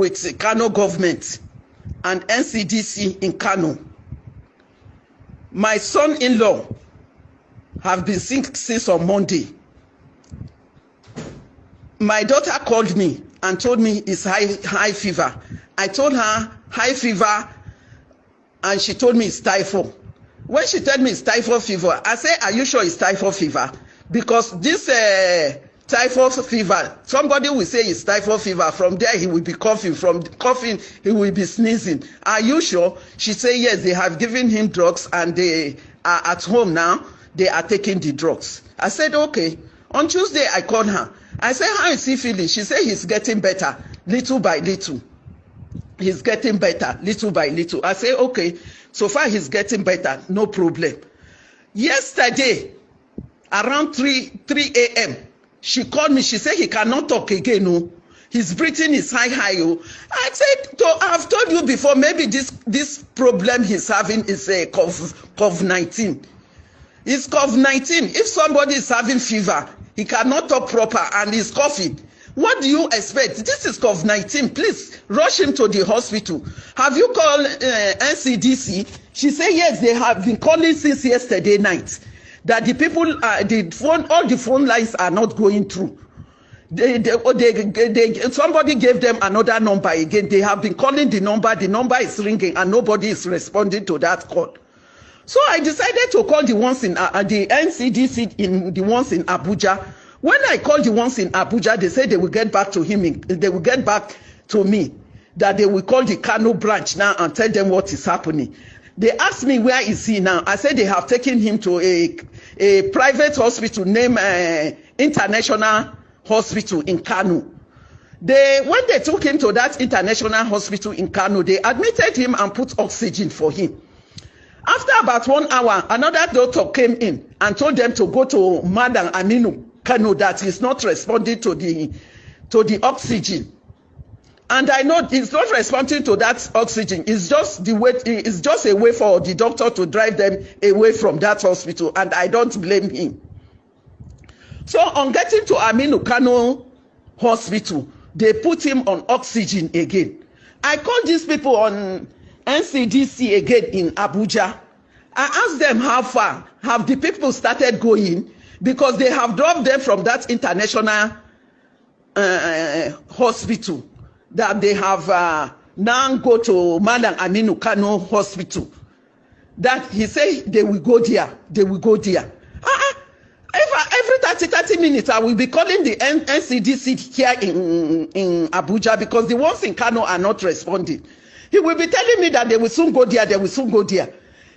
with the Kano government and NCDC in Kano. My son-in-law have been sick since on Monday. My daughter called me and told me it's high fever. I told her high fever, and she told me it's typhoid. When she told me it's typhoid fever, I said, are you sure it's typhoid fever? Because this typhoid fever, somebody will say it's typhoid fever. From there, he will be coughing. From coughing, he will be sneezing. Are you sure? She said, yes, they have given him drugs and they are at home now. They are taking the drugs. I said, okay. On Tuesday, I called her. I said, how is he feeling? She said, he's getting better, little by little. He's getting better, little by little. I said, okay, so far he's getting better, no problem. Yesterday, around 3 a.m., she called me. She said he cannot talk again. No, his breathing is high. Oh. I said, I've told you before, maybe this problem he's having is a COVID-19. It's COVID-19. If somebody is having fever, he cannot talk proper and he's coughing. What do you expect? This is COVID-19. Please rush him to the hospital. Have you called NCDC? She said, yes, they have been calling since yesterday night. That the people, all the phone lines are not going through. Somebody gave them another number again. They have been calling the number is ringing and nobody is responding to that call. So I decided to call the ones in the NCDC, the ones in Abuja. When I called the ones in Abuja, they said they will get back to him. They will get back to me. That they will call the Kano branch now and tell them what is happening. They asked me, where is he now? I said they have taken him to a private hospital named International Hospital in Kano. When they took him to that international hospital in Kano, they admitted him and put oxygen for him. After about 1 hour, another doctor came in and told them to go to Madam Aminu Kano, that he's not responding to the oxygen. And I know he's not responding to that oxygen. It's just a way for the doctor to drive them away from that hospital, and I don't blame him. So on getting to Aminu Kano Hospital, they put him on oxygen again. I called these people on NCDC again in Abuja. I asked them how far have the people started going, because they have dropped them from that international hospital, that they have now go to Madam Aminu Kano Hospital. That he said they will go there. They will go there. Every 30 minutes, I will be calling the NCDC here in Abuja, because the ones in Kano are not responding. He will be telling me that they will soon go there, they will soon go there.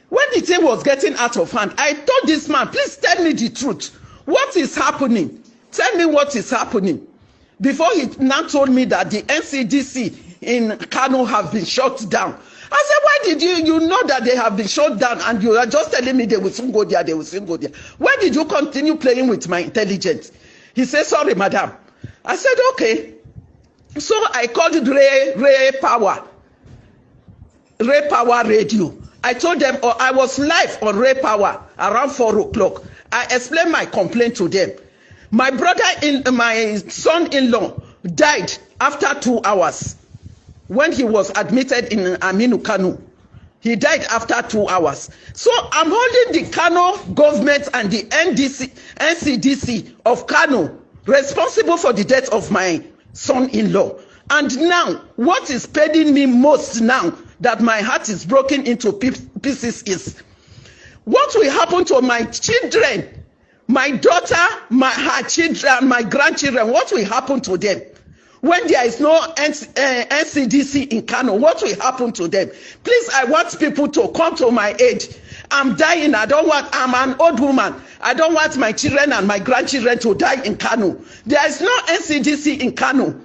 When the thing was getting out of hand, I told this man, please tell me the truth. What is happening? Tell me what is happening. Before he now told me that the NCDC in Kano have been shut down. I said, why did you know that they have been shut down and you are just telling me they will soon go there, they will soon go there. Why did you continue playing with my intelligence? He said, sorry, madam. I said, okay. So I called Ray Power Radio. I told them, I was live on Ray Power around 4 o'clock. I explained my complaint to them. My son-in-law died after 2 hours when he was admitted in Aminu Kano. He died after 2 hours. So I'm holding the Kano government and the NCDC of Kano responsible for the death of my son-in-law. And now, what is paining me most now, that my heart is broken into pieces, is what will happen to my children, my daughter, her children, my grandchildren. What will happen to them when there is no NCDC in Kano? What will happen to them? Please, I want people to come to my aid. I'm dying. I'm an old woman. I don't want my children and my grandchildren to die in Kano. There is no NCDC in Kano.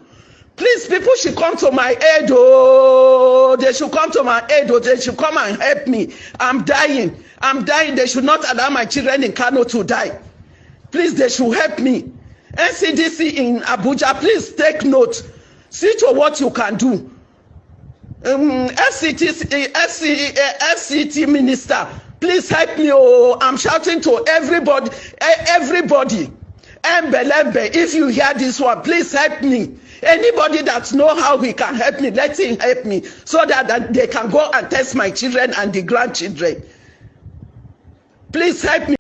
Please, people should come to my aid. Oh, they should come to my aid. Oh, they should come and help me. I'm dying. I'm dying. They should not allow my children in Kano to die. Please, they should help me. NCDC in Abuja, please take note. See to what you can do. FCT minister, please help me. Oh, I'm shouting to everybody. Everybody. Embe, if you hear this one, please help me. Anybody that know how he can help me, let him help me, so that they can go and test my children and the grandchildren. Please help me.